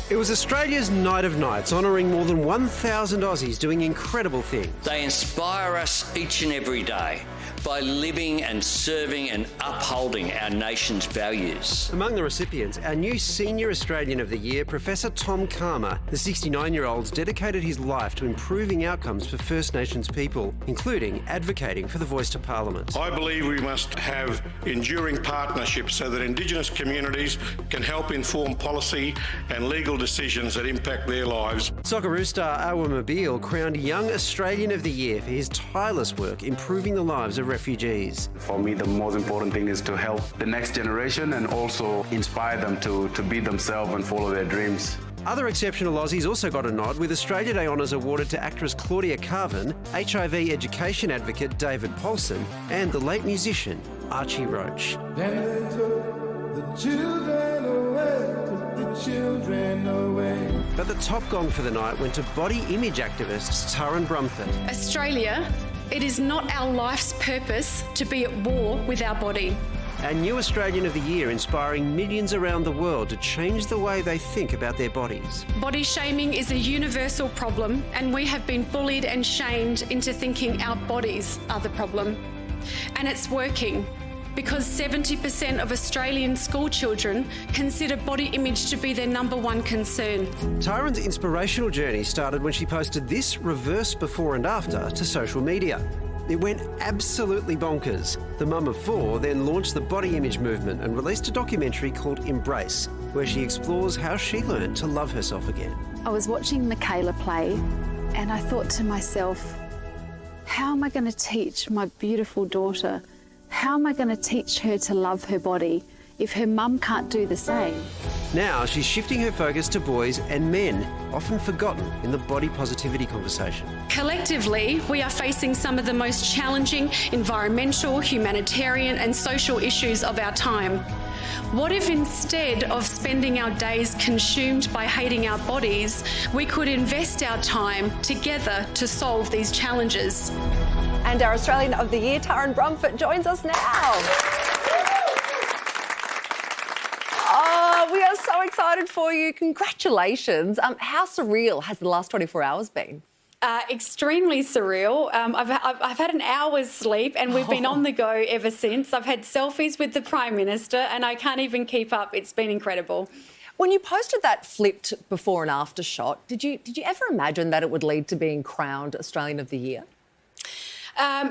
It was Australia's Night of Nights, honouring more than 1,000 Aussies doing incredible things. They inspire us each and every day by living and serving and upholding our nation's values. Among the recipients, our new Senior Australian of the Year, Professor Tom Calma. The 69-year-old's dedicated his life to improving outcomes for First Nations people, including advocating for the voice to Parliament. I believe we must have enduring partnerships so that Indigenous communities can help inform policy and legal decisions that impact their lives. Socceroo star Awa Mobile crowned Young Australian of the Year for his tireless work improving the lives of refugees. For me, the most important thing is to help the next generation and also inspire them to be themselves and follow their dreams. Other exceptional Aussies also got a nod, with Australia Day honours awarded to actress Claudia Carvin, HIV education advocate David Paulson, and the late musician Archie Roach. Then they took the children away, took the children away. But the top gong for the night went to body image activist Taryn Brumfitt. Australia, it is not our life's purpose to be at war with our body. Our new Australian of the Year, inspiring millions around the world to change the way they think about their bodies. Body shaming is a universal problem, and we have been bullied and shamed into thinking our bodies are the problem. And it's working, because 70% of Australian school children consider body image to be their #1 concern. Taryn's inspirational journey started when she posted this reverse before and after to social media. It went absolutely bonkers. The mum of 4 then launched the body image movement and released a documentary called Embrace, where she explores how she learned to love herself again. I was watching Michaela play and I thought to myself, how am I going to teach my beautiful daughter? How am I going to teach her to love her body if her mum can't do the same? Now she's shifting her focus to boys and men, often forgotten in the body positivity conversation. Collectively, we are facing some of the most challenging environmental, humanitarian and social issues of our time. What if instead of spending our days consumed by hating our bodies, we could invest our time together to solve these challenges? And our Australian of the Year, Taryn Brumfitt, joins us now. We are so excited for you. Congratulations. How surreal has the last 24 hours been? Extremely surreal. I've had an hour's sleep and we've been on the go ever since. I've had selfies with the Prime Minister and I can't even keep up. It's been incredible. When you posted that flipped before and after shot, did you ever imagine that it would lead to being crowned Australian of the Year?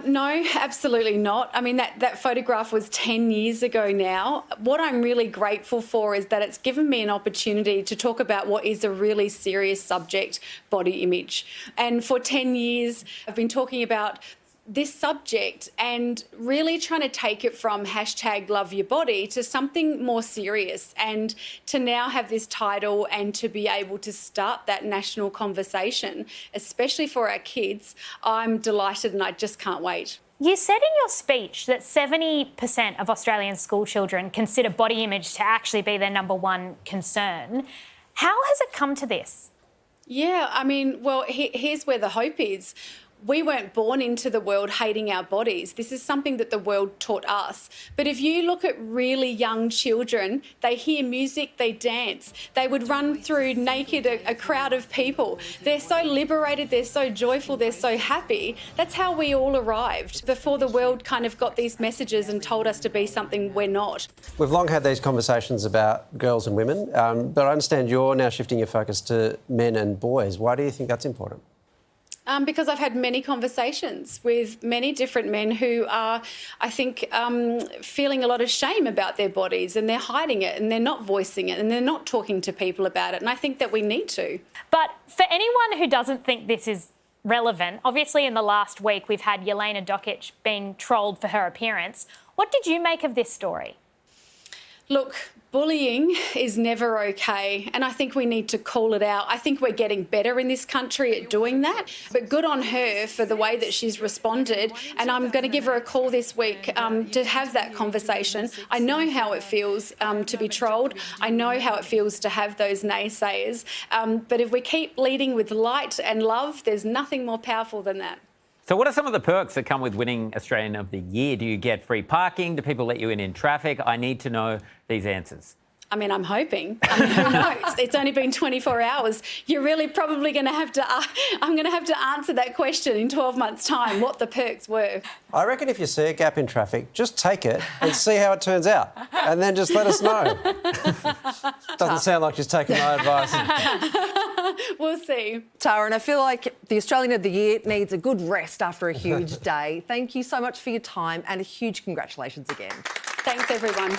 No, absolutely not. I mean, that photograph was 10 years ago now. What I'm really grateful for is that it's given me an opportunity to talk about what is a really serious subject, body image. And for 10 years, I've been talking about this subject and really trying to take it from #LoveYourBody to something more serious, and to now have this title and to be able to start that national conversation, especially for our kids, I'm delighted and I just can't wait. You said in your speech that 70% of Australian school children consider body image to actually be their #1 concern. How has it come to this? Yeah, I mean, well, here's where the hope is. We weren't born into the world hating our bodies. This is something that the world taught us. But if you look at really young children, they hear music, they dance. They would run through naked a crowd of people. They're so liberated, they're so joyful, they're so happy. That's how we all arrived before the world kind of got these messages and told us to be something we're not. We've long had these conversations about girls and women, but I understand you're now shifting your focus to men and boys. Why do you think that's important? Because I've had many conversations with many different men who are, I think, feeling a lot of shame about their bodies, and they're hiding it and they're not voicing it and they're not talking to people about it. And I think that we need to. But for anyone who doesn't think this is relevant, obviously in the last week we've had Yelena Dokic being trolled for her appearance. What did you make of this story? Look, bullying is never okay, and I think we need to call it out. I think we're getting better in this country at doing that, but good on her for the way that she's responded, and I'm going to give her a call this week to have that conversation. I know how it feels to be trolled. I know how it feels to have those naysayers, but if we keep leading with light and love, there's nothing more powerful than that. So what are some of the perks that come with winning Australian of the Year? Do you get free parking? Do people let you in traffic? I need to know these answers. I mean, I'm hoping. I mean, who knows? It's only been 24 hours. You're really probably going to have to... I'm going to have to answer that question in 12 months' time, what the perks were. I reckon if you see a gap in traffic, just take it and see how it turns out. And then just let us know. Doesn't sound like she's taking my advice. We'll see. Taryn, I feel like the Australian of the Year needs a good rest after a huge day. Thank you so much for your time and a huge congratulations again. Thanks, everyone.